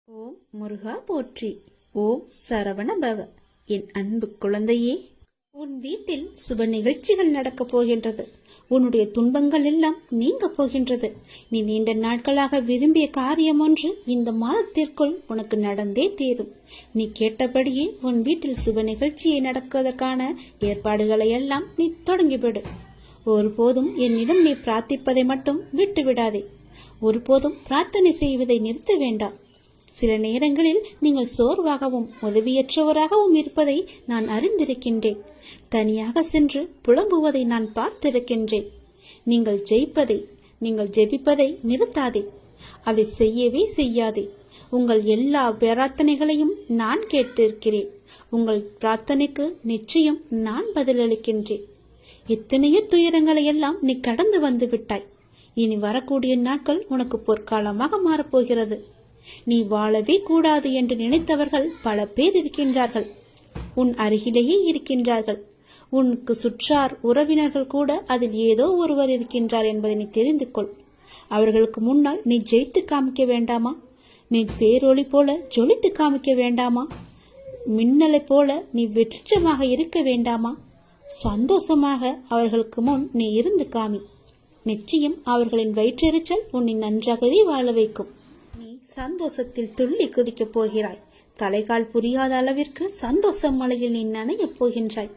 ஓம் முருகா போற்றி. ஓம் சரவண பவ. என் அன்பு குழந்தையே, உன் வீட்டில் சுப நிகழ்ச்சிகள் நடக்கப் போகின்றது. உன்னுடைய துன்பங்கள் எல்லாம் நீங்க போகின்றது. நீ நீண்ட நாட்களாக விரும்பிய காரியம் ஒன்று இந்த மாதத்திற்குள் உனக்கு நடந்தே தீரும். நீ கேட்டபடியே உன் வீட்டில் சுப நிகழ்ச்சியை நடக்குவதற்கான ஏற்பாடுகளை எல்லாம் நீ தொடங்கிவிடு. ஒருபோதும் என்னிடம் நீ பிரார்த்திப்பதை மட்டும் விட்டு விடாதே. ஒருபோதும் பிரார்த்தனை செய்வதை நிறுத்த வேண்டாம். சில நேரங்களில் நீங்கள் சோர்வாகவும் உதவியற்றவராகவும் இருப்பதை நான் அறிந்திருக்கின்றேன். தனியாக சென்று புலம்புவதை நான் பார்த்திருக்கின்றேன். நீங்கள் ஜெபிப்பதை நிறுத்தாதே. அதை செய்யவே செய்யாதே. உங்கள் எல்லா பிரார்த்தனைகளையும் நான் கேட்டிருக்கிறேன். உங்கள் பிரார்த்தனைக்கு நிச்சயம் நான் பதிலளிக்கின்றேன். எத்தனையோ துயரங்களை எல்லாம் நீ கடந்து வந்து விட்டாய். இனி வரக்கூடிய நாட்கள் உனக்கு பொற்காலமாக மாறப்போகிறது. நீ வாழவே கூடாது என்று நினைத்தவர்கள் பல பேர் இருக்கின்றார்கள். உன் அருகிலேயே இருக்கின்றார்கள். உனக்கு சுற்றார் உறவினர்கள் கூட அதில் ஏதோ ஒருவர் இருக்கின்றார் என்பதை நீ தெரிந்து கொள். அவர்களுக்கு முன்னால் நீ ஜெயித்து காமிக்க வேண்டாமா? நீ பேரொளி போல ஜொலித்து காமிக்க வேண்டாமா? மின்னலை போல நீ வெற்றிச்சமாக இருக்க வேண்டாமா? சந்தோஷமாக அவர்களுக்கு முன் நீ இருந்து காமி. நிச்சயம் அவர்களின் வயிற்றெரிச்சல் உன்னை நன்றாகவே வாழ வைக்கும். நீ சந்தோஷத்தில் துள்ளி குதிக்கப் போகிறாய். தலைகால் புரியாத அளவிற்கு சந்தோஷ மலையில் நீ நனையப் போகின்றாய்.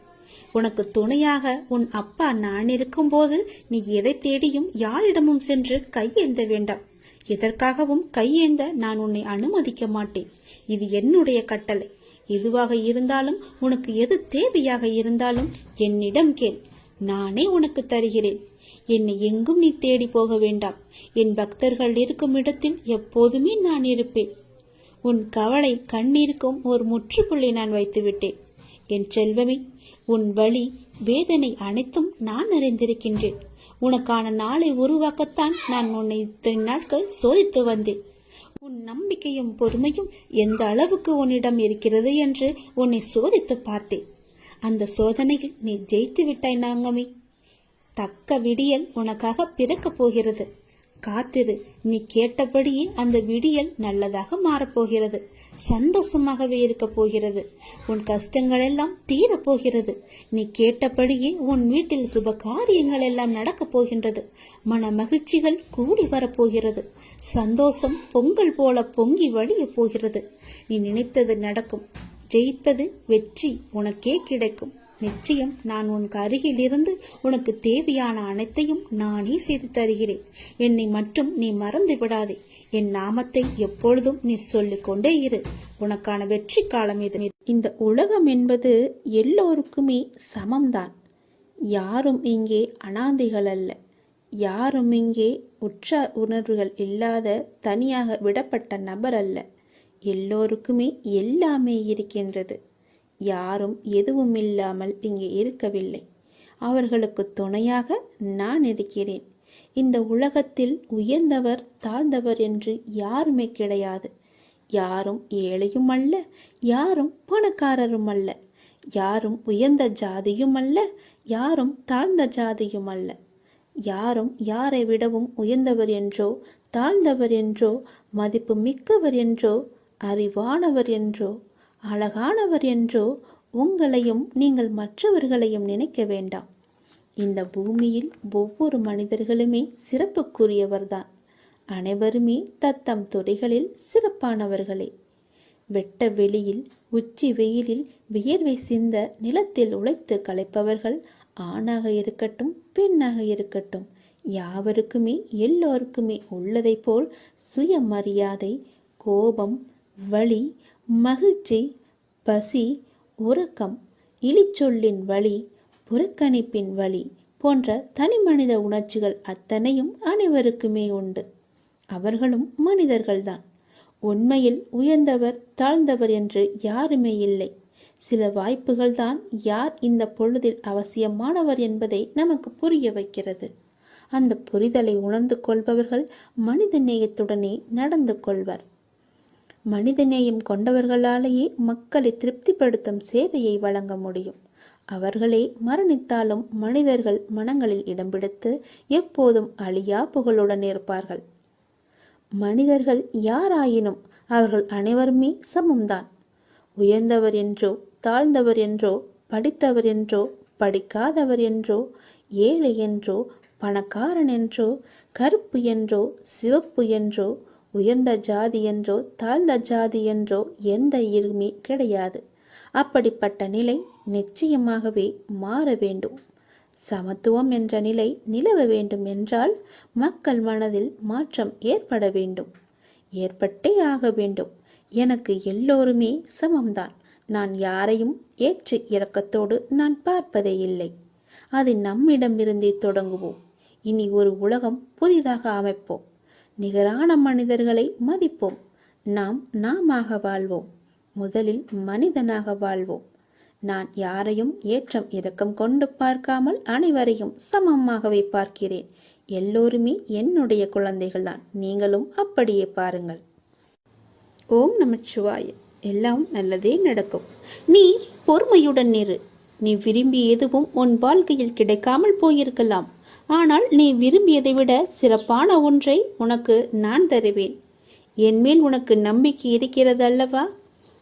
உனக்கு துணையாக உன் அப்பா நான் இருக்கும் போது நீ எதை தேடியும் யாரிடமும் சென்று கையேந்த வேண்டாம். எதற்காகவும் கையேந்த நான் உன்னை அனுமதிக்க மாட்டேன். இது என்னுடைய கட்டளை. எதுவாக இருந்தாலும் உனக்கு எது தேவையாக இருந்தாலும் என்னிடம் கேள். நானே உனக்கு தருகிறேன். என்னை எங்கும் நீ தேடி போக வேண்டாம். என் பக்தர்கள் இருக்கும் இடத்தில் எப்போதுமே நான் இருப்பேன். உன் கவலை கண்ணீருக்கும் ஒரு முற்றுப்புள்ளி நான் வைத்து விட்டேன். என் செல்வமே, உன் வலி வேதனை அனைத்தும் நான் அறிந்திருக்கின்றேன். உனக்கான நாளை உருவாக்கத்தான் நான் உன்னை இத்தனை நாட்கள் சோதித்து வந்தேன். உன் நம்பிக்கையும் பொறுமையும் எந்த அளவுக்கு உன்னிடம் இருக்கிறது என்று உன்னை சோதித்து பார்த்தேன். அந்த சோதனையில் நீ ஜெயித்து விட்டாய் நாங்கமே. தக்க விடியல் உனக்காக பிறக்கப் போகிறது. காத்திரு. நீ கேட்டபடியே அந்த விடியல் நல்லதாக மாறப்போகிறது. சந்தோஷமாகவே இருக்க போகிறது. உன் கஷ்டங்கள் எல்லாம் தீரப்போகிறது. நீ கேட்டபடியே உன் வீட்டில் சுப காரியங்கள் எல்லாம் நடக்கப் போகின்றது. மன மகிழ்ச்சிகள் கூடி வரப்போகிறது. சந்தோஷம் பொங்கல் போல பொங்கி வழிய போகிறது. நீ நினைத்தது நடக்கும். ஜெயிப்பது வெற்றி உனக்கே கிடைக்கும். நிச்சயம் நான் உனக்கு அருகில் இருந்து உனக்கு தேவையான அனைத்தையும் நானே செய்து தருகிறேன். என்னை மட்டும் நீ மறந்து விடாதே. என் நாமத்தை எப்பொழுதும் நீ சொல்லிக் கொண்டே இரு. உனக்கான வெற்றி காலம் இது. இந்த உலகம் என்பது எல்லோருக்குமே சமம்தான். யாரும் இங்கே அனாதைகள் அல்ல. யாரும் இங்கே உற்றார் உணர்வுகள் இல்லாத தனியாக விடப்பட்ட நபர் அல்ல. எல்லோருக்குமே எல்லாமே இருக்கின்றது. யாரும் எதுவும் இல்லாமல் இங்கே இருக்கவில்லை. அவர்களுக்கு துணையாக நான் இருக்கிறேன். இந்த உலகத்தில் உயர்ந்தவர் தாழ்ந்தவர் என்று யாருமே கிடையாது. யாரும் ஏழையும் அல்ல, யாரும் பணக்காரரும் அல்ல. யாரும் உயர்ந்த ஜாதியும் அல்ல, யாரும் தாழ்ந்த ஜாதியும் அல்ல. யாரும் யாரை விடவும் உயர்ந்தவர் என்றோ தாழ்ந்தவர் என்றோ மதிப்பு மிக்கவர் என்றோ அறிவானவர் என்றோ அழகானவர் என்றோ உங்களையும் நீங்கள் மற்றவர்களையும் நினைக்க வேண்டாம். இந்த பூமியில் ஒவ்வொரு மனிதர்களுமே சிறப்புக்குரியவர்தான். அனைவருமே தத்தம் துறைகளில் சிறப்பானவர்களே. வெட்ட வெளியில் உச்சி வெயிலில் வியர்வை சிந்த நிலத்தில் உழைத்து களைப்பவர்கள் ஆணாக இருக்கட்டும் பெண்ணாக இருக்கட்டும், யாவருக்குமே எல்லோருக்குமே உள்ளதை போல் சுயமரியாதை, கோபம், வலி, மகிழ்ச்சி, பசி, உறக்கம், இழிச்சொல்லின் வலி, புறக்கணிப்பின் வலி போன்ற தனி மனித உணர்ச்சிகள் அத்தனையும் அனைவருக்குமே உண்டு. அவர்களும் மனிதர்கள்தான். உண்மையில் உயர்ந்தவர் தாழ்ந்தவர் என்று யாருமே இல்லை. சில வாய்ப்புகள் தான் யார் இந்த பொழுதில் அவசியமானவர் என்பதை நமக்கு புரிய வைக்கிறது. அந்த புரிதலை உணர்ந்து கொள்பவர்கள் மனித நேயத்துடனே நடந்து கொள்வர். மனிதநேயம் கொண்டவர்களாலேயே மக்களை திருப்திப்படுத்தும் சேவையை வழங்க முடியும். அவர்களே மரணித்தாலும் மனிதர்கள் மனங்களில் இடம் பிடித்து எப்போதும் அழியா புகழுடன் இருப்பார்கள். மனிதர்கள் யாராயினும் அவர்கள் அனைவருமே சமம்தான். உயர்ந்தவர் என்றோ தாழ்ந்தவர் என்றோ படித்தவர் என்றோ படிக்காதவர் என்றோ ஏழை என்றோ பணக்காரன் என்றோ கருப்பு என்றோ சிவப்பு என்றோ உயர்ந்த ஜாதி என்றோ தாழ்ந்த ஜாதி என்றோ எந்த இருமே கிடையாது. அப்படிப்பட்ட நிலை நிச்சயமாகவே மாற வேண்டும். சமத்துவம் என்ற நிலை நிலவ வேண்டும் என்றால் மக்கள் மனதில் மாற்றம் ஏற்பட வேண்டும். ஏற்பட்டே ஆக வேண்டும். எனக்கு எல்லோருமே சமம்தான். நான் யாரையும் ஏற்று இரக்கத்தோடு நான் பார்ப்பதே இல்லை. அது நம்மிடமிருந்தே தொடங்குவோம். இனி ஒரு உலகம் புதிதாக அமைப்போம். நிகரான மனிதர்களை மதிப்போம். நாமாக வாழ்வோம். முதலில் மனிதனாக வாழ்வோம். நான் யாரையும் ஏற்றம் இரக்கம் கொண்டு பார்க்காமல் அனைவரையும் சமமாகவே பார்க்கிறேன். எல்லோருமே என்னுடைய குழந்தைகள்தான். நீங்களும் அப்படியே பாருங்கள். ஓம் நமச்சிவாய. எல்லாம் நல்லதே நடக்கும். நீ பொறுமையுடன் இரு. நீ விரும்பிய எதுவும் உன் வாழ்க்கையில் கிடைக்காமல் போயிருக்கலாம். ஆனால் நீ விரும்பியதை விட சிறப்பான ஒன்றை உனக்கு நான் தருவேன். என்மேல் உனக்கு நம்பிக்கை இருக்கிறது அல்லவா?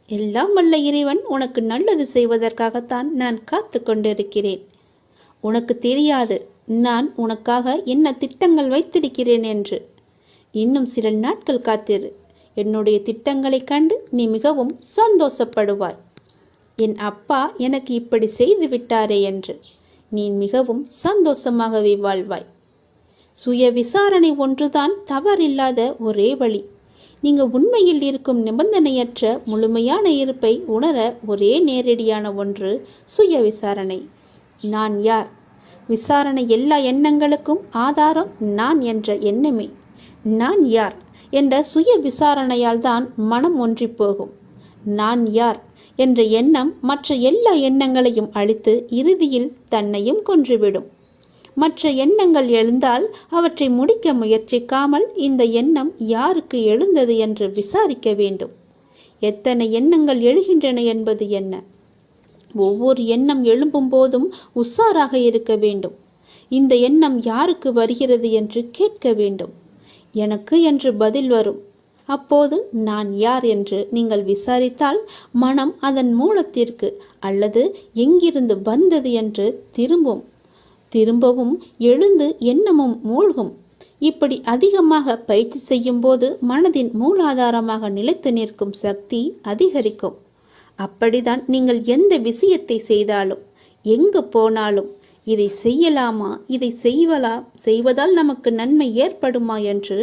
எல்லாம் வல்ல இறைவன் உனக்கு நல்லது செய்வதற்காகத்தான் நான் காத்து கொண்டிருக்கிறேன். உனக்கு தெரியாது நான் உனக்காக என்ன திட்டங்கள் வைத்திருக்கிறேன் என்று. இன்னும் சில நாட்கள் காத்திரு. என்னுடைய திட்டங்களை கண்டு நீ மிகவும் சந்தோஷப்படுவாய். என் அப்பா எனக்கு இப்படி செய்து விட்டாரே என்று நீ மிகவும் சந்தோஷமாகவே வாழ்வாய். சுய விசாரணை ஒன்றுதான் தவறில்லாத ஒரே வழி. நீங்க உண்மையில் இருக்கும் நிபந்தனையற்ற முழுமையான இருப்பை உணர ஒரே நேரடியான ஒன்று சுய விசாரணை. நான் யார்? விசாரணை எல்லா எண்ணங்களுக்கும் ஆதாரம் நான் என்ற எண்ணமே. நான் யார் என்ற சுய விசாரணையால் தான் மனம் ஒன்றி போகும். நான் யார் என்ற எண்ணம் மற்ற எல்லா எண்ணங்களையும் அழித்து இறுதியில் தன்னையும் கொன்றுவிடும். மற்ற எண்ணங்கள் எழுந்தால் அவற்றை முடிக்க முயற்சிக்காமல் இந்த எண்ணம் யாருக்கு எழுந்தது என்று விசாரிக்க வேண்டும். எத்தனை எண்ணங்கள் எழுகின்றன என்பது என்ன? ஒவ்வொரு எண்ணம் எழும்பும் போதும் உஷாராக இருக்க வேண்டும். இந்த எண்ணம் யாருக்கு வருகிறது என்று கேட்க வேண்டும். எனக்கு என்று பதில் வரும். அப்போது நான் யார் என்று நீங்கள் விசாரித்தால் மனம் அதன் மூலத்திற்கு அல்லது எங்கிருந்து வந்தது என்று திரும்பவும் எழுந்து எண்ணமும் மூழ்கும். இப்படி அதிகமாக பயிற்சி செய்யும் போது மனதின் மூலாதாரமாக நிலைத்து நிற்கும் சக்தி அதிகரிக்கும். அப்படிதான் நீங்கள் எந்த விஷயத்தை செய்தாலும் எங்கு போனாலும் இதை செய்யலாமா, இதை செய்வதால் நமக்கு நன்மை ஏற்படுமா என்று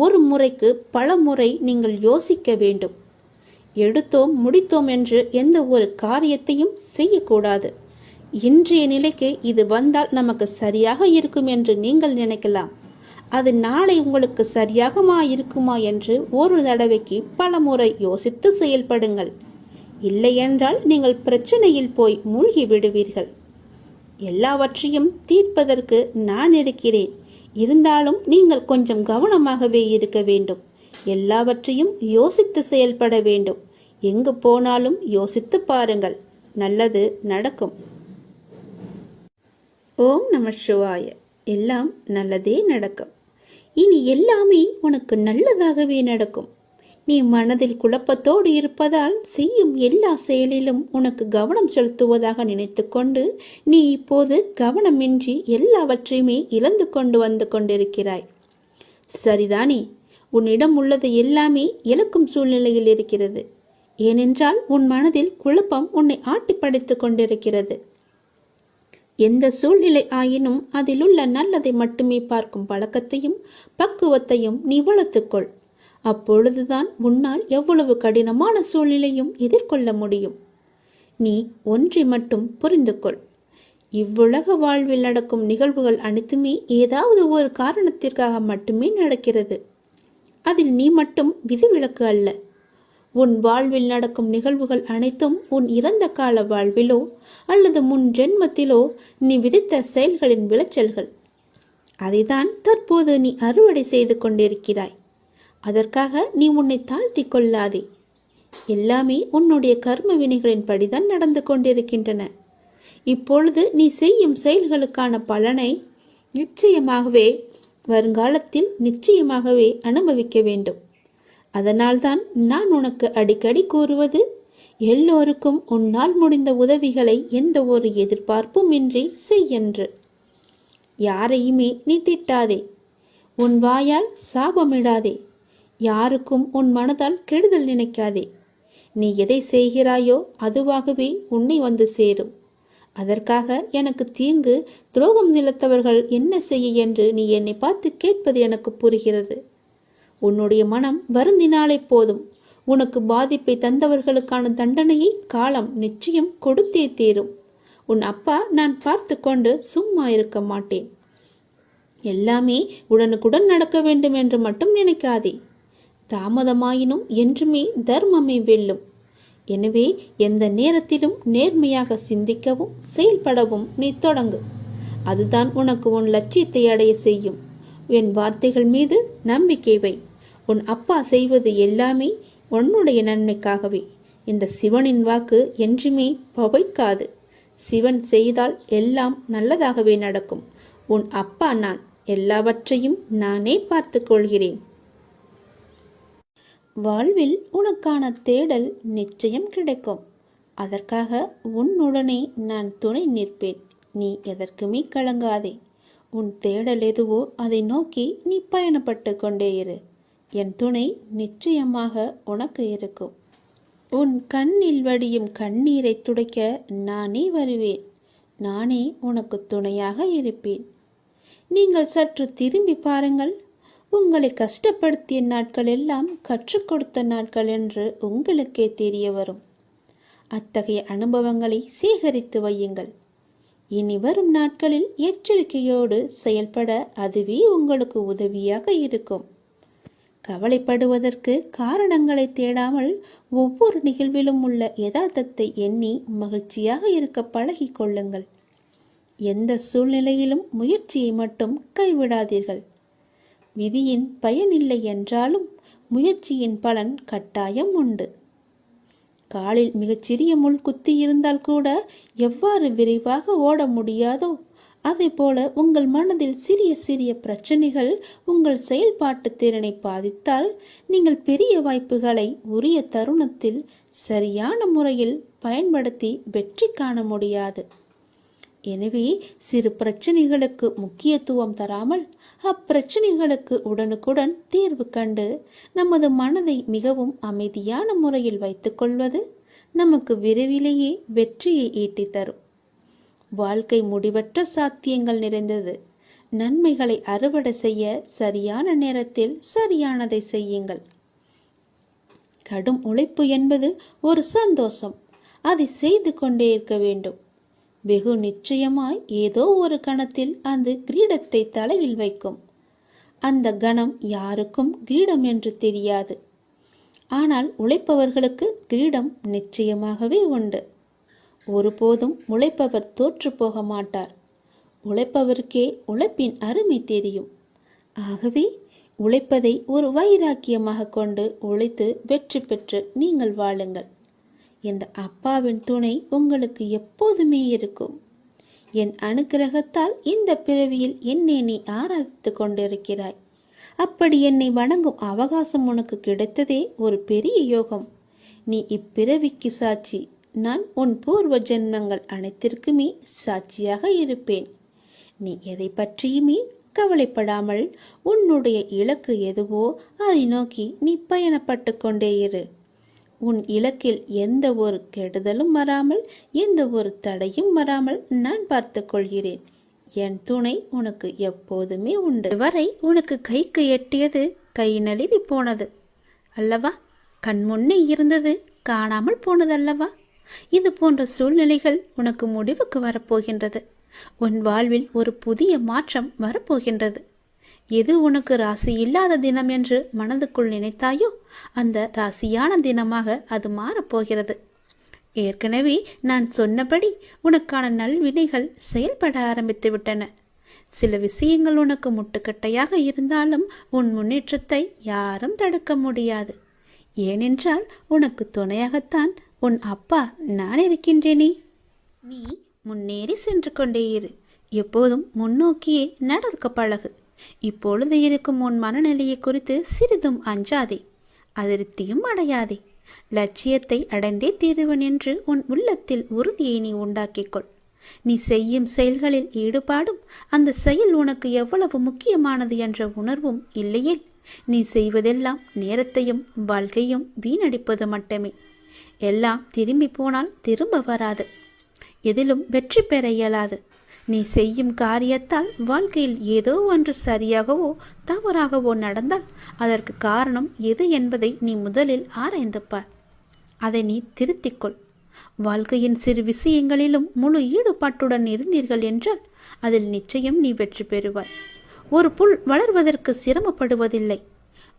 ஒரு முறைக்கு பல முறை நீங்கள் யோசிக்க வேண்டும். எடுத்தோம் முடித்தோம் என்று எந்த ஒரு காரியத்தையும் செய்யக்கூடாது. இன்றைய நிலைக்கு இது வந்தால் நமக்கு சரியாக இருக்கும் என்று நீங்கள் நினைக்கலாம். அது நாளை உங்களுக்கு சரியாக இருக்குமா என்று ஒரு தடவைக்கு பல முறை யோசித்து செயல்படுங்கள். இல்லையென்றால் நீங்கள் பிரச்சனையில் போய் மூழ்கி விடுவீர்கள். எல்லாவற்றையும் தீர்ப்பதற்கு நான் இருக்கிறேன். இருந்தாலும் நீங்கள் கொஞ்சம் கவனமாகவே இருக்க வேண்டும். எல்லாவற்றையும் யோசித்து செயல்பட வேண்டும். எங்கு போனாலும் யோசித்து பாருங்கள். நல்லது நடக்கும். ஓம் நமச்சிவாய. எல்லாம் நல்லதே நடக்கும். இனி எல்லாமே உனக்கு நல்லதாகவே நடக்கும். நீ மனதில் குழப்பத்தோடு இருப்பதால் செய்யும் எல்லா செயலிலும் உனக்கு கவனம் செலுத்துவதாக நினைத்து கொண்டு நீ இப்போது கவனமின்றி எல்லாவற்றையுமே இழந்து கொண்டு வந்து கொண்டிருக்கிறாய். சரிதானே? உன்னிடம் உள்ளது எல்லாமே இழக்கும் சூழ்நிலையில் இருக்கிறது. ஏனென்றால் உன் மனதில் குழப்பம் உன்னை ஆட்டிப்படைத்து கொண்டிருக்கிறது. எந்த சூழ்நிலை ஆயினும் அதிலுள்ள நல்லதை மட்டுமே பார்க்கும் பழக்கத்தையும் பக்குவத்தையும் நீ வளர்த்துக்கொள். அப்பொழுதுதான் உன்னால் எவ்வளவு கடினமான சூழ்நிலையும் எதிர்கொள்ள முடியும். நீ ஒன்றை மட்டும் புரிந்து கொள். இவ்வுலக வாழ்வில் நடக்கும் நிகழ்வுகள் அனைத்துமே ஏதாவது ஒரு காரணத்திற்காக மட்டுமே நடக்கிறது. அதில் நீ மட்டும் விதிவிலக்கு அல்ல. உன் வாழ்வில் நடக்கும் நிகழ்வுகள் அனைத்தும் உன் இறந்த கால வாழ்விலோ அல்லது முன் ஜென்மத்திலோ நீ விதித்த செயல்களின் விளைச்சல்கள். அதைதான் தற்போது நீ அறுவடை செய்து கொண்டிருக்கிறாய். அதற்காக நீ உன்னை தாழ்த்தி கொள்ளாதே. எல்லாமே உன்னுடைய கர்ம வினைகளின் படிதான் நடந்து கொண்டிருக்கின்றன. இப்பொழுது நீ செய்யும் செயல்களுக்கான பலனை வருங்காலத்தில் நிச்சயமாகவே அனுபவிக்க வேண்டும். அதனால்தான் நான் உனக்கு அடிக்கடி கூறுவது, எல்லோருக்கும் உன்னால் முடிந்த உதவிகளை எந்த ஒரு எதிர்பார்ப்பும் இன்றி செய்யென்று. யாரையுமே நீ திட்டாதே, உன் வாயால் சாபமிடாதே, யாருக்கும் உன் மனதால் கெடுதல் நினைக்காதே. நீ எதை செய்கிறாயோ அதுவாகவே உன்னை வந்து சேரும். அதற்காக எனக்கு தீங்கு துரோகம் நிலத்தவர்கள் என்ன செய்ய என்று நீ என்னை பார்த்து கேட்பது எனக்கு புரிகிறது. உன்னுடைய மனம் வருந்தினாலே போதும். உனக்கு பாதிப்பை தந்தவர்களுக்கான தண்டனையை காலம் நிச்சயம் கொடுத்தே தீரும். உன் அப்பா நான் பார்த்து கொண்டு சும்மா இருக்க மாட்டேன். எல்லாமே உடனுக்குடன் நடக்க வேண்டும் என்று மட்டும் நினைக்காதே. தாமதமாயினும் என்றுமே தர்மமே வெல்லும். எனவே எந்த நேரத்திலும் நேர்மையாக சிந்திக்கவும் செயல்படவும் நீ தொடங்கு. அதுதான் உனக்கு உன் லட்சியத்தை அடைய செய்யும். என் வார்த்தைகள் மீது நம்பிக்கை வை. உன் அப்பா செய்வது எல்லாமே உன்னுடைய நன்மைக்காகவே. இந்த சிவனின் வாக்கு என்றுமே பவைக்காது. சிவன் செய்தால் எல்லாம் நல்லதாகவே நடக்கும். உன் அப்பா நான். எல்லாவற்றையும் நானே பார்த்து கொள்கிறேன். வாழ்வில் உனக்கான தேடல் நிச்சயம் கிடைக்கும். அதற்காக உன்னுடனே நான் துணை நிற்பேன். நீ எதற்குமே கலங்காதே. உன் தேடல் எதுவோ அதை நோக்கி நீ பயணப்பட்டு கொண்டே இரு. என் துணை நிச்சயமாக உனக்கு இருக்கும். உன் கண்ணில் வடியும் கண்ணீரை துடைக்க நானே வருவேன். நானே உனக்கு துணையாக இருப்பேன். நீங்கள் சற்று திரும்பி பாருங்கள். உங்களை கஷ்டப்படுத்திய நாட்கள் எல்லாம் கற்றுக் கொடுத்த நாட்கள் என்று உங்களுக்கே தெரிய வரும். அத்தகைய அனுபவங்களை சேகரித்து வையுங்கள். இனி வரும் நாட்களில் எச்சரிக்கையோடு செயல்பட அதுவே உங்களுக்கு உதவியாக இருக்கும். கவலைப்படுவதற்கு காரணங்களை தேடாமல் ஒவ்வொரு நிகழ்விலும் உள்ள யதார்த்தத்தை எண்ணி மகிழ்ச்சியாக இருக்க பழகி கொள்ளுங்கள். எந்த சூழ்நிலையிலும் முயற்சியை மட்டும் கைவிடாதீர்கள். விதியின் பயனில்லை என்றாலும் முயற்சியின் பலன் கட்டாயம் உண்டு. காலில் மிகச்சிறிய முள் குத்தி இருந்தால் கூட எவ்வாறு விரைவாக ஓட முடியாதோ அதே போல உங்கள் மனதில் சிறிய சிறிய பிரச்சனைகள் உங்கள் செயல்பாட்டு திறனை பாதித்தால் நீங்கள் பெரிய வாய்ப்புகளை உரிய தருணத்தில் சரியான முறையில் பயன்படுத்தி வெற்றி காண முடியாது. எனவே சிறு பிரச்சனைகளுக்கு முக்கியத்துவம் தராமல் அப்பிரச்சனைகளுக்கு உடனுக்குடன் தீர்வு கண்டு நமது மனதை மிகவும் அமைதியான முறையில் வைத்துக்கொள்வது நமக்கு விரைவிலேயே வெற்றியை ஈட்டி தரும். வாழ்க்கை முடிவற்ற சாத்தியங்கள் நிறைந்தது. நன்மைகளை அறுவடை செய்ய சரியான நேரத்தில் சரியானதை செய்யுங்கள். கடும் உழைப்பு என்பது ஒரு சந்தோஷம். அதை செய்து கொண்டே இருக்க வேண்டும். வெகு நிச்சயமாய் ஏதோ ஒரு கணத்தில் அந்த கிரீடத்தை தலையில் வைக்கும். அந்த கணம் யாருக்கும் கிரீடம் என்று தெரியாது. ஆனால் உழைப்பவர்களுக்கு கிரீடம் நிச்சயமாகவே உண்டு. ஒருபோதும் உழைப்பவர் தோற்று போக மாட்டார். உழைப்பவருக்கே உழைப்பின் அருமை தெரியும். ஆகவே உழைப்பதை ஒரு வைராக்கியமாக கொண்டு உழைத்து வெற்றி பெற்று நீங்கள் வாழுங்கள். இந்த அப்பாவின் துணை உங்களுக்கு எப்போதுமே இருக்கும். என் அனுக்கிரகத்தால் இந்த பிறவியில் என்னை நீ ஆராதித்து கொண்டிருக்கிறாய். அப்படி என்னை வணங்கும் அவகாசம் உனக்கு கிடைத்ததே ஒரு பெரிய யோகம். நீ இப்பிறவிக்கு சாட்சி. நான் உன் பூர்வ ஜென்மங்கள் அனைத்திற்குமே சாட்சியாக இருப்பேன். நீ எதை பற்றியுமே கவலைப்படாமல் உன்னுடைய இலக்கு எதுவோ அதை நோக்கி நீ பயணப்பட்டு கொண்டே இரு. உன் இலக்கில் எந்த ஒரு கெடுதலும் வராமல் எந்த ஒரு தடையும் வராமல் நான் பார்த்து கொள்கிறேன். என் துணை உனக்கு எப்போதுமே உண்டு. வரை உனக்கு கைக்கு எட்டியது கை நழுவி போனது அல்லவா? கண்முன்னே இருந்தது காணாமல் போனது அல்லவா? இது போன்ற சூழ்நிலைகள் உனக்கு முடிவுக்கு வரப்போகின்றது. உன் வாழ்வில் ஒரு புதிய மாற்றம் வரப்போகின்றது. எது உனக்கு ராசி இல்லாத தினம் என்று மனதுக்குள் நினைத்தாயோ அந்த ராசியான தினமாக அது மாறப்போகிறது. ஏற்கனவே நான் சொன்னபடி உனக்கான நல்வினைகள் செயல்பட ஆரம்பித்து விட்டன. சில விஷயங்கள் உனக்கு முட்டுக்கட்டையாக இருந்தாலும் உன் முன்னேற்றத்தை யாரும் தடுக்க முடியாது. ஏனென்றால் உனக்கு துணையாகத்தான் உன் அப்பா நான் இருக்கின்றேனே. நீ முன்னேறி சென்று கொண்டே இரு. எப்போதும் முன்னோக்கியே நடக்க பழகு. இப்பொழுது இருக்கும் உன் மனநிலையை குறித்து சிறிதும் அஞ்சாதே. அதிருப்தியும் அடையாதே. லட்சியத்தை அடைந்தே தீருவன் என்று உன் உள்ளத்தில் உறுதியை நீ உண்டாக்கிக்கொள். நீ செய்யும் செயல்களில் ஈடுபாடும் அந்த செயல் உனக்கு எவ்வளவு முக்கியமானது என்ற உணர்வும் இல்லையே, நீ செய்வதெல்லாம் நேரத்தையும் வாழ்க்கையும் வீணடிப்பது மட்டுமே. எல்லாம் திரும்பி போனால் திரும்ப வராது. எதிலும் வெற்றி பெற இயலாது. நீ செய்யும் காரியத்தால் வாழ்க்கையில் ஏதோ ஒன்று சரியாகவோ தவறாகவோ நடந்தால் அதற்கு காரணம் எது என்பதை நீ முதலில் ஆராய்ந்து பார். அதை நீ திருத்திக்கொள். வாழ்க்கையின் சிறு விஷயங்களிலும் முழு ஈடுபாட்டுடன் இருந்தீர்கள் என்றால் அதில் நிச்சயம் நீ வெற்றி பெறுவாய். ஒரு புல் வளர்வதற்கு சிரமப்படுவதில்லை.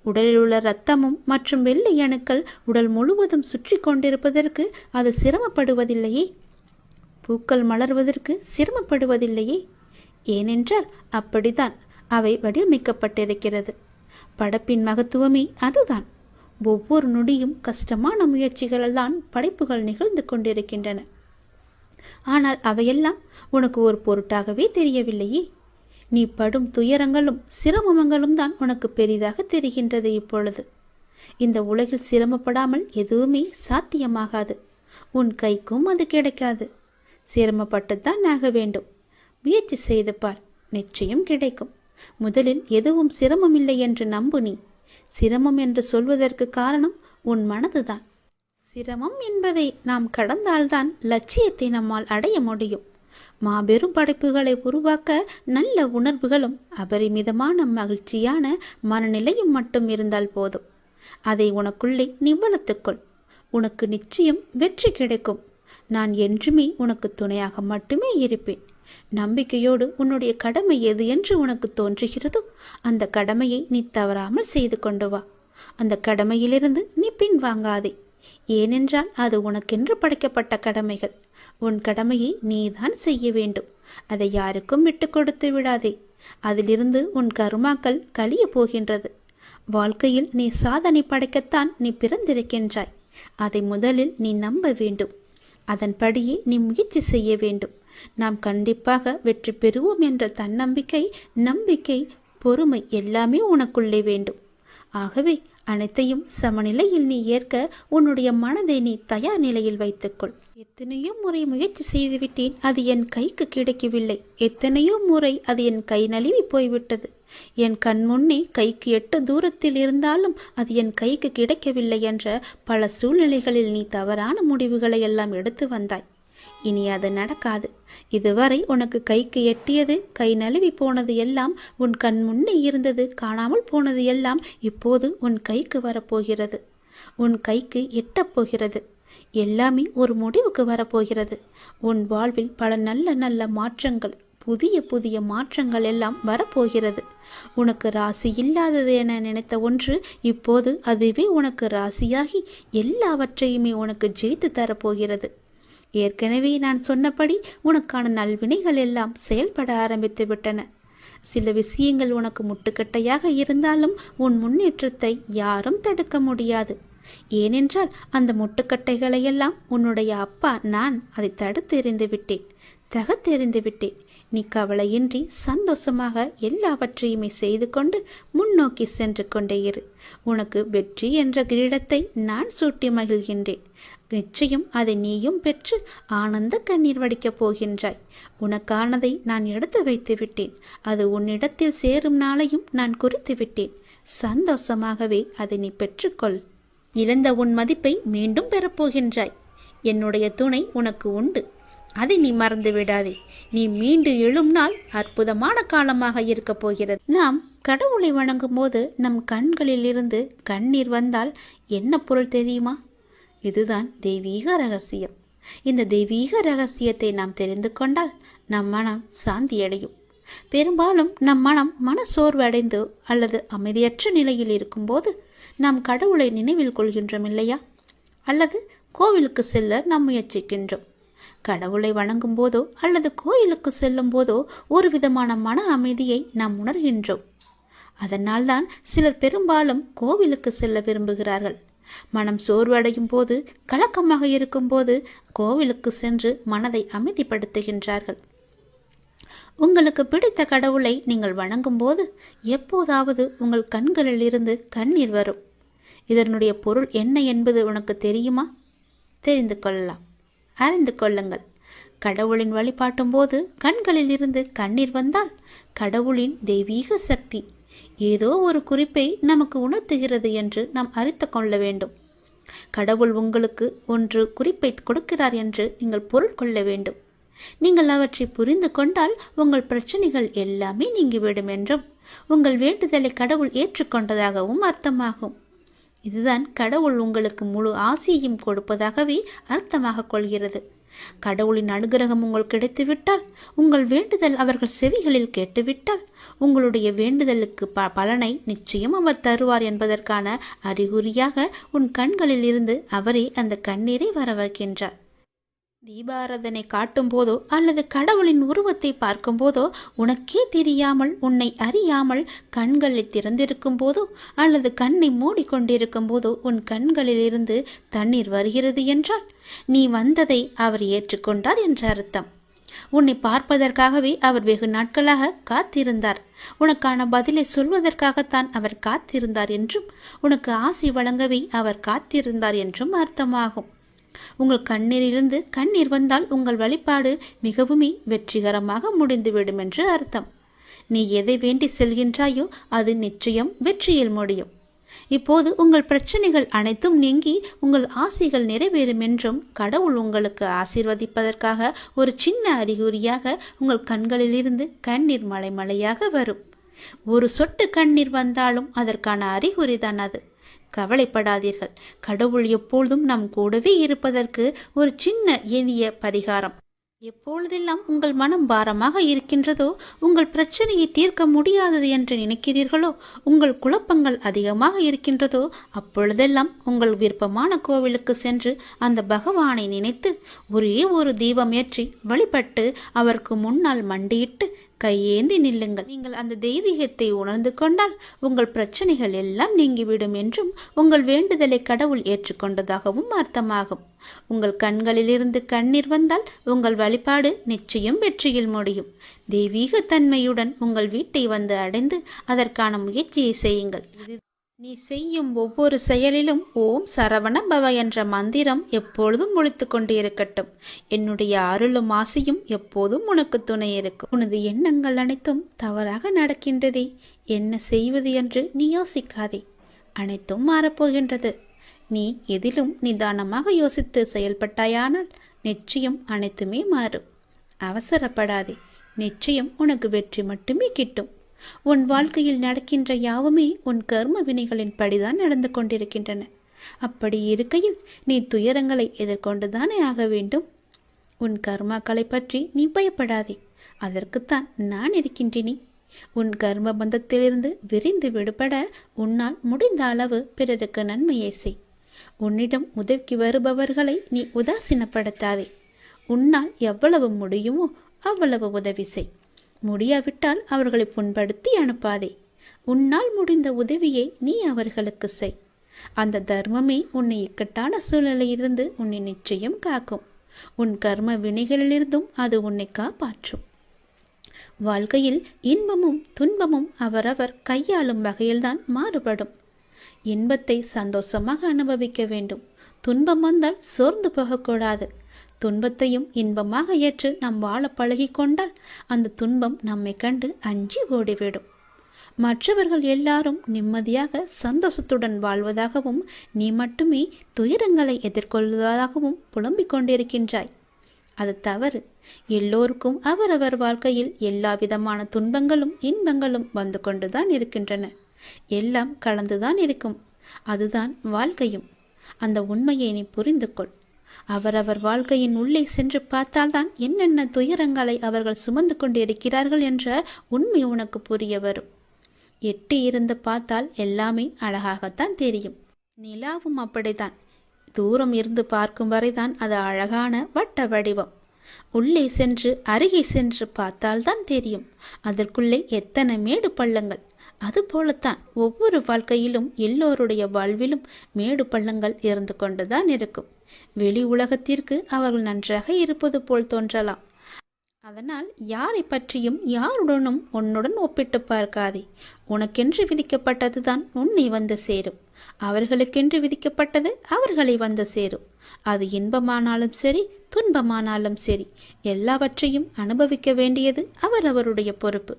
உடலில் உள்ள இரத்தமும் மற்றும் வெள்ளை அணுக்கள் உடல் முழுவதும் சுற்றி கொண்டிருப்பதற்கு அது சிரமப்படுவதில்லையே. பூக்கள் மலர்வதற்கு சிரமப்படுவதில்லையே. ஏனென்றால் அப்படித்தான் அவை வடிவமைக்கப்பட்டிருக்கிறது. படைப்பின் மகத்துவமே அதுதான். ஒவ்வொரு நொடியும் கஷ்டமான முயற்சிகளால் தான் படைப்புகள் நிகழ்ந்து கொண்டிருக்கின்றன. ஆனால் அவையெல்லாம் உனக்கு ஒரு பொருட்டாகவே தெரியவில்லையே. நீ படும் துயரங்களும் சிரமங்களும் தான் உனக்கு பெரிதாக தெரிகின்றது. இப்பொழுது இந்த உலகில் சிரமப்படாமல் எதுவுமே சாத்தியமாகாது. உன் கைக்கும் அது கிடைக்காது. சிரமப்பட்டுத்தான் ஆக வேண்டும். முயற்சி செய்து பார், நிச்சயம் கிடைக்கும். முதலில் எதுவும் சிரமமில்லை என்று நம்பு. நீ சிரமம் என்று சொல்வதற்கு காரணம் உன் மனதுதான். சிரமம் என்பதை நாம் கடந்தால்தான் லட்சியத்தை நம்மால் அடைய முடியும். மாபெரும் படைப்புகளை உருவாக்க நல்ல உணர்வுகளும் அபரிமிதமான மகிழ்ச்சியான மனநிலையும் மட்டும் இருந்தால் போதும். அதை உனக்குள்ளே நீ வளர்த்துக்கொள். உனக்கு நிச்சயம் வெற்றி கிடைக்கும். நான் என்றுமே உனக்கு துணையாக மட்டுமே இருப்பேன். நம்பிக்கையோடு உன்னுடைய கடமை எது என்று உனக்கு தோன்றுகிறதோ அந்த கடமையை நீ தவறாமல் செய்து கொண்டு வா. அந்த கடமையிலிருந்து நீ பின்வாங்காதே. ஏனென்றால் அது உனக்கென்று படைக்கப்பட்ட கடமைகள். உன் கடமையை நீதான் செய்ய வேண்டும். அதை யாருக்கும் விட்டு கொடுத்து விடாதே. அதிலிருந்து உன் கர்மாக்கள் கழிய போகின்றது. வாழ்க்கையில் நீ சாதனை படைக்கத்தான் நீ பிறந்திருக்கின்றாய். அதை முதலில் நீ நம்ப வேண்டும். அதன்படியே நீ முயற்சி செய்ய வேண்டும். நாம் கண்டிப்பாக வெற்றி பெறுவோம் என்ற தன்னம்பிக்கை, நம்பிக்கை, பொறுமை எல்லாமே உனக்குள்ளே வேண்டும். ஆகவே அனைத்தையும் சமநிலையில் நீ ஏற்க உன்னுடைய மனதை நீ தயார் நிலையில் வைத்துக்கொள். எத்தனையோ முறை முயற்சி செய்துவிட்டேன், அது என் கைக்கு கிடைக்கவில்லை. எத்தனையோ முறை அது என் கை நழுவி போய்விட்டது. என் கண் முன்னே கைக்கு 8 தூரத்தில் இருந்தாலும் அது என் கைக்கு கிடைக்கவில்லை என்ற பல சூழ்நிலைகளில் நீ தவறான முடிவுகளை எல்லாம் எடுத்து வந்தாய். இனி அது நடக்காது. இதுவரை உனக்கு கைக்கு எட்டியது, கை நழுவி போனது எல்லாம், உன் கண் முன்னே இருந்தது, காணாமல் போனது எல்லாம் இப்போது உன் கைக்கு வரப்போகிறது. உன் கைக்கு எட்டப்போகிறது. எல்லாமே ஒரு முடிவுக்கு வரப்போகிறது. உன் வாழ்வில் பல நல்ல நல்ல மாற்றங்கள், புதிய புதிய மாற்றங்கள் எல்லாம் வரப்போகிறது. உனக்கு ராசி இல்லாதது என நினைத்த ஒன்று இப்போது அதுவே உனக்கு ராசியாகி எல்லாவற்றையுமே உனக்கு ஜெயித்து தரப்போகிறது. ஏற்கனவே நான் சொன்னபடி உனக்கான நல்வினைகள் எல்லாம் செயல்பட ஆரம்பித்து விட்டன. சில விஷயங்கள் உனக்கு முட்டுக்கட்டையாக இருந்தாலும் உன் முன்னேற்றத்தை யாரும் தடுக்க முடியாது. ஏனென்றால் அந்த முட்டுக்கட்டைகளை எல்லாம் உன்னுடைய அப்பா நான் அதை தடுத்து எறிந்து விட்டேன், தகர்த்தெறிந்து விட்டேன். நீ கவலையின்றி சந்தோஷமாக எல்லாவற்றையுமே செய்து கொண்டு முன்னோக்கி சென்று கொண்டே இரு. உனக்கு வெற்றி என்ற கிரீடத்தை நான் சூட்டி மகிழ்கின்றேன். நிச்சயம் அதை நீயும் பெற்று ஆனந்த கண்ணீர் வடிக்கப் போகின்றாய். உனக்கானதை நான் எடுத்து வைத்து விட்டேன். அது உன்னிடத்தில் சேரும் நாளையும் நான் குறித்து விட்டேன். சந்தோஷமாகவே அதை நீ பெற்றுக்கொள். இழந்த உன் மதிப்பை மீண்டும் பெறப்போகின்றாய். என்னுடைய துணை உனக்கு உண்டு. அதை நீ மறந்து விடாதே. நீ மீண்டு எழும் நாள் அற்புதமான காலமாக இருக்க போகிறது. நாம் கடவுளை வணங்கும் போது நம் கண்களில் இருந்து கண்ணீர் வந்தால் என்ன பொருள் தெரியுமா? இதுதான் தெய்வீக ரகசியம். இந்த தெய்வீக ரகசியத்தை நாம் தெரிந்து கொண்டால் நம் மனம் சாந்தியடையும். பெரும்பாலும் நம் மன சோர்வு அடைந்து அல்லது அமைதியற்ற நிலையில் இருக்கும்போது நாம் கடவுளை நினைவில் கொள்கின்றோம் இல்லையா? அல்லது கோவிலுக்கு செல்ல நாம் முயற்சிக்கின்றோம். கடவுளை வணங்கும் போதோ அல்லது கோயிலுக்கு செல்லும் போதோ ஒரு விதமான மன அமைதியை நாம் உணர்கின்றோம். அதனால்தான் சிலர் பெரும்பாலும் கோவிலுக்கு செல்ல விரும்புகிறார்கள். மனம் சோர்வடையும் போது, கலக்கமாக இருக்கும் போது கோவிலுக்கு சென்று மனதை அமைதிப்படுத்துகின்றார்கள். உங்களுக்கு பிடித்த கடவுளை நீங்கள் வணங்கும் போது எப்போதாவது உங்கள் கண்களில் இருந்து கண்ணீர் வரும். இதனுடைய பொருள் என்ன என்பது உனக்கு தெரியுமா? தெரிந்து கொள்ளலாம். அறிந்து கொள்ளுங்கள். கடவுளின் வழிபாட்டும் போது கண்களில் இருந்து கண்ணீர் வந்தால் கடவுளின் தெய்வீக சக்தி ஏதோ ஒரு குறிப்பை நமக்கு உணர்த்துகிறது என்று நாம் அறிந்து கொள்ள வேண்டும். கடவுள் உங்களுக்கு ஒன்று குறிப்பை கொடுக்கிறார் என்று நீங்கள் பொருள் கொள்ள வேண்டும். நீங்கள் அவற்றை புரிந்து கொண்டால் உங்கள் பிரச்சனைகள் எல்லாமே நீங்கிவிடும் என்றும் உங்கள் வேண்டுதலை கடவுள் ஏற்றுக்கொண்டதாகவும் அர்த்தமாகும். இதுதான் கடவுள் உங்களுக்கு முழு ஆசியையும் கொடுப்பதாகவே அர்த்தமாக கொள்கிறது. கடவுளின் அனுகிரகம் உங்களுக்கு கிடைத்துவிட்டால், உங்கள் வேண்டுதல் அவர்கள் செவிகளில் கேட்டுவிட்டால், உங்களுடைய வேண்டுதலுக்கு பலனை நிச்சயம் அவர் தருவார் என்பதற்கான அறிகுறியாக உன் கண்களில் இருந்து அவரே அந்த கண்ணீரை வர வைக்கின்றார். தீபாராதனை காட்டும் போதோ அல்லது கடவுளின் உருவத்தை பார்க்கும் போதோ உனக்கே தெரியாமல், உன்னை அறியாமல் கண்களை திறந்திருக்கும் போதோ அல்லது கண்ணை மூடிக்கொண்டிருக்கும் போதோ உன் கண்களில் இருந்து தண்ணீர் வருகிறது என்றால் நீ வந்ததை அவர் ஏற்றுக்கொண்டார் என்ற அர்த்தம். உன்னை பார்ப்பதற்காகவே அவர் வெகு நாட்களாக காத்திருந்தார். உனக்கான பதிலை சொல்வதற்காகத்தான் அவர் காத்திருந்தார் என்றும் உனக்கு ஆசி வழங்கவே அவர் காத்திருந்தார் என்றும் அர்த்தமாகும். உங்கள் கண்ணீரிலிருந்து கண்ணீர் வந்தால் உங்கள் வழிபாடு மிகவுமே வெற்றிகரமாக முடிந்துவிடும் என்று அர்த்தம். நீ எதை வேண்டி செல்கின்றாயோ அது நிச்சயம் வெற்றியில் முடியும். இப்போது உங்கள் பிரச்சனைகள் அனைத்தும் நீங்கி உங்கள் ஆசைகள் நிறைவேறும் என்றும் கடவுள் உங்களுக்கு ஆசீர்வதிப்பதற்காக ஒரு சின்ன அறிகுறியாக உங்கள் கண்களிலிருந்து கண்ணீர் மலை மலையாக வரும். ஒரு சொட்டு கண்ணீர் வந்தாலும் அதற்கான அறிகுறிதான் அது. கவலைப்படாதீர்கள். கடவுள் எப்பொழுதும் நம் கூடவே இருப்பதற்கு ஒரு சின்ன எளிய பரிகாரம். எப்பொழுதெல்லாம் உங்கள் மனம் பாரமாக இருக்கின்றதோ, உங்கள் பிரச்சனையை தீர்க்க முடியாதது என்று நினைக்கிறீர்களோ, உங்கள் குழப்பங்கள் அதிகமாக இருக்கின்றதோ, அப்பொழுதெல்லாம் உங்கள் விருப்பமான கோவிலுக்கு சென்று அந்த பகவானை நினைத்து ஒரே ஒரு தீபம் ஏற்றி வழிபட்டு அவருக்கு முன்னால் மண்டியிட்டு கையேந்தி நில்லுங்கள். நீங்கள் அந்த தெய்வீகத்தை உணர்ந்து கொண்டால் உங்கள் பிரச்சனைகள் எல்லாம் நீங்கிவிடும் என்றும் உங்கள் வேண்டுதலை கடவுள் ஏற்றுக்கொண்டதாகவும் அர்த்தமாகும். உங்கள் கண்களிலிருந்து கண்ணீர் வந்தால் உங்கள் வழிபாடு நிச்சயம் வெற்றியில் முடியும். தெய்வீக தன்மையுடன் உங்கள் வீட்டை வந்து அடைந்து அதற்கான முயற்சியை செய்யுங்கள். நீ செய்யும் ஒவ்வொரு செயலிலும் ஓம் சரவண பவ என்ற மந்திரம் எப்பொழுதும் ஒலித்து கொண்டு இருக்கட்டும். என்னுடைய அருளும் ஆசையும் எப்போதும் உனக்கு துணை இருக்கும். உனது எண்ணங்கள் அனைத்தும் தவறாக நடக்கின்றதே, என்ன செய்வது என்று நீ யோசிக்காதே. அனைத்தும் மாறப்போகின்றது. நீ எதிலும் நிதானமாக யோசித்து செயல்பட்டாயானால் நிச்சயம் அனைத்துமே மாறும். அவசரப்படாதே. நிச்சயம் உனக்கு வெற்றி மட்டுமே கிட்டும். உன் வாழ்க்கையில் நடக்கின்ற யாவுமே உன் கர்ம வினைகளின் படிதான் நடந்து கொண்டிருக்கின்றன. அப்படி இருக்கையில் நீ துயரங்களை எதிர்கொண்டுதானே ஆக வேண்டும். உன் கர்மாக்களை பற்றி நீ பயப்படாதே. அதற்குத்தான் நான் இருக்கின்றேனே. உன் கர்ம பந்தத்திலிருந்து விரிந்து விடுபட உன்னால் முடிந்த அளவு பிறருக்கு நன்மையை செய். உன்னிடம் உதவிக்கு வருபவர்களை நீ உதாசீனப்படுத்தாதே. உன்னால் எவ்வளவு முடியுமோ அவ்வளவு உதவி செய். முடியாவிட்டால் அவர்களை புண்படுத்தி அனுப்பாதே. உன்னால் முடிந்த உதவியை நீ அவர்களுக்கு செய். அந்த தர்மமே உன்னை இக்கட்டான சூழ்நிலையிலிருந்து உன்னை நிச்சயம் காக்கும். உன் கர்ம வினைகளிலிருந்தும் அது உன்னை காப்பாற்றும். வாழ்க்கையில் இன்பமும் துன்பமும் அவரவர் கையாளும் வகையில்தான் மாறுபடும். இன்பத்தை சந்தோஷமாக அனுபவிக்க வேண்டும். துன்பம் வந்தால் சோர்ந்து போகக்கூடாது. துன்பத்தையும் இன்பமாக ஏற்று நாம் வாழ பழகி கொண்டால் அந்த துன்பம் நம்மை கண்டு அஞ்சி ஓடிவிடும். மற்றவர்கள் எல்லாரும் நிம்மதியாக சந்தோஷத்துடன் வாழ்வதாகவும் நீ மட்டுமே துயரங்களை எதிர்கொள்வதாகவும் புலம்பிக் கொண்டிருக்கின்றாய். அது தவறு. எல்லோருக்கும் அவரவர் வாழ்க்கையில் எல்லா விதமான துன்பங்களும் இன்பங்களும் வந்து கொண்டுதான் இருக்கின்றன. எல்லாம் கலந்துதான் இருக்கும். அதுதான் வாழ்க்கையும். அந்த உண்மையை நீ புரிந்து கொள். அவரவர் வாழ்க்கையின் உள்ளே சென்று பார்த்தால்தான் என்னென்ன துயரங்களை அவர்கள் சுமந்து கொண்டு இருக்கிறார்கள் என்ற உண்மை உனக்கு புரிய வரும். எட்டி இருந்து பார்த்தால் எல்லாமே அழகாகத்தான் தெரியும். நிலாவும் அப்படித்தான். தூரம் இருந்து பார்க்கும் வரைதான் அது அழகான வட்ட வடிவம். உள்ளே சென்று அருகே சென்று பார்த்தால்தான் தெரியும் அதற்குள்ளே எத்தனை மேடு பள்ளங்கள். அதுபோலத்தான் ஒவ்வொரு வாழ்க்கையிலும் எல்லோருடைய வாழ்விலும் மேடு பள்ளங்கள் இருந்து கொண்டுதான் இருக்கும். வெளி உலகத்திற்கு அவர்கள் நன்றாக இருப்பது போல் தோன்றலாம். அதனால் யாரை பற்றியும் யாருடனும் உன்னுடன் ஒப்பிட்டு பார்க்காதே. உனக்கென்று விதிக்கப்பட்டதுதான் உன்னை வந்து சேரும். அவர்களுக்கென்று விதிக்கப்பட்டது அவர்களை வந்து சேரும். அது இன்பமானாலும் சரி, துன்பமானாலும் சரி, எல்லாவற்றையும் அனுபவிக்க வேண்டியது அவரவருடைய பொறுப்பு.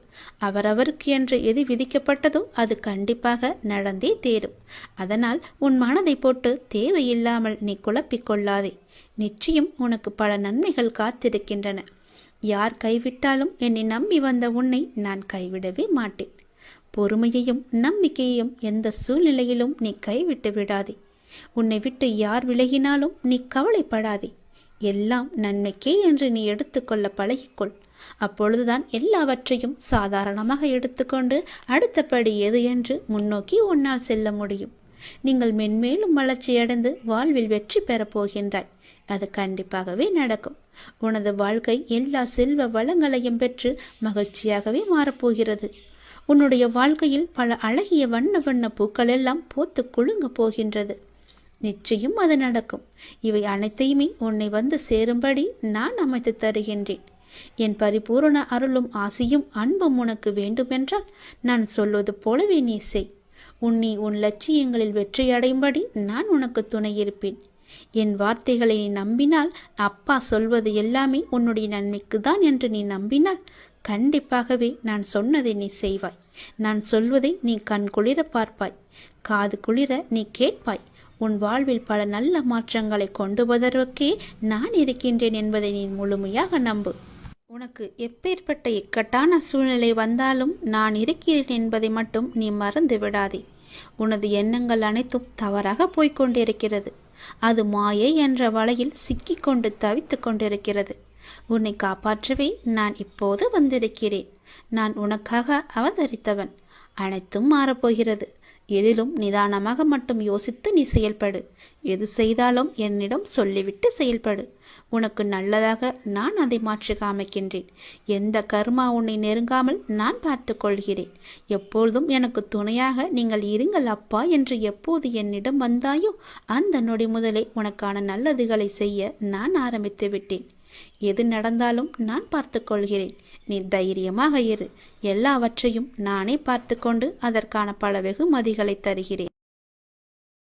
அவரவருக்கு என்று எது விதிக்கப்பட்டதோ அது கண்டிப்பாக நடந்தே தேரும். அதனால் உன் மனதை போட்டு தேவையில்லாமல் நீ குழப்பிக்கொள்ளாதே. நிச்சயம் உனக்கு பல நன்மைகள் காத்திருக்கின்றன. யார் கைவிட்டாலும் என்னை நம்பி வந்த உன்னை நான் கைவிடவே மாட்டேன். பொறுமையையும் நம்பிக்கையையும் எந்த சூழ்நிலையிலும் நீ கைவிட்டு விடாதே. உன்னை விட்டு யார் விலகினாலும் நீ கவலைப்படாதே. எல்லாம் நன்மைக்கே என்று நீ எடுத்துக்கொள்ள பழகிக்கொள். அப்பொழுதுதான் எல்லாவற்றையும் சாதாரணமாக எடுத்துக்கொண்டு அடுத்தபடி எது என்று முன்னோக்கி உன்னால் செல்ல முடியும். நீங்கள் மென்மேலும் வளர்ச்சியடைந்து வாழ்வில் வெற்றி பெறப் போகின்றாய். அது கண்டிப்பாகவே நடக்கும். உனது வாழ்க்கை எல்லா செல்வ வளங்களையும் பெற்று மகிழ்ச்சியாகவே மாறப்போகிறது. உன்னுடைய வாழ்க்கையில் பல அழகிய வண்ண வண்ண பூக்கள் எல்லாம் பூத்து குலுங்க போகின்றது. நிச்சயம் அது நடக்கும். இவை அனைத்தையுமே உன்னை வந்து சேரும்படி நான் அமைத்து தருகின்றேன். என் பரிபூரண அருளும் ஆசியும் அன்பும் உனக்கு வேண்டுமென்றால் நான் சொல்வது போலவே நீ செய். உன்னை உன் லட்சியங்களில் வெற்றியடையும்படி நான் உனக்கு துணை இருப்பேன். என் வார்த்தைகளை நீ நம்பினால், அப்பா சொல்வது எல்லாமே உன்னுடைய நன்மைக்கு தான் என்று நீ நம்பினால், கண்டிப்பாகவே நான் சொன்னதை நீ செய்வாய். நான் சொல்வதை நீ கண் குளிர பார்ப்பாய், காது குளிர நீ கேட்பாய். உன் வாழ்வில் பல நல்ல மாற்றங்களை கொண்டு வருவதற்கே நான் இருக்கின்றேன் என்பதை நீ முழுமையாக நம்பு. உனக்கு எப்பேற்பட்ட இக்கட்டான சூழ்நிலை வந்தாலும் நான் இருக்கிறேன் என்பதை மட்டும் நீ மறந்து விடாதே. உனது எண்ணங்கள் அனைத்தும் தவறாக போய்கொண்டிருக்கிறது. அது மாயை என்ற வலையில் சிக்கிக்கொண்டு தவித்து கொண்டிருக்கிறது. உன்னை காப்பாற்றவே நான் இப்போது வந்திருக்கிறேன். நான் உனக்காக அவதரித்தவன். அனைத்தும் மாறப்போகிறது. எதிலும் நிதானமாக மட்டும் யோசித்து நீ செயல்படு. எது செய்தாலும் என்னிடம் சொல்லிவிட்டு செயல்படு. உனக்கு நல்லதாக நான் அதை மாற்றி காமிக்கின்றேன். எந்த கர்மா உன்னை நெருங்காமல் நான் பார்த்து கொள்கிறேன். எப்பொழுதும் எனக்கு துணையாக நீங்கள் இருங்கள் அப்பா என்று எப்போது என்னிடம் வந்தாயோ அந்த நொடி முதலே உனக்கான நல்லதுகளை செய்ய நான் ஆரம்பித்து விட்டேன். எது நடந்தாலும் நான் பார்த்து கொள்கிறேன். நீ தைரியமாக இரு. எல்லாவற்றையும் நானே பார்த்து கொண்டு அதற்கான பல வெகுமதிகளை தருகிறேன்.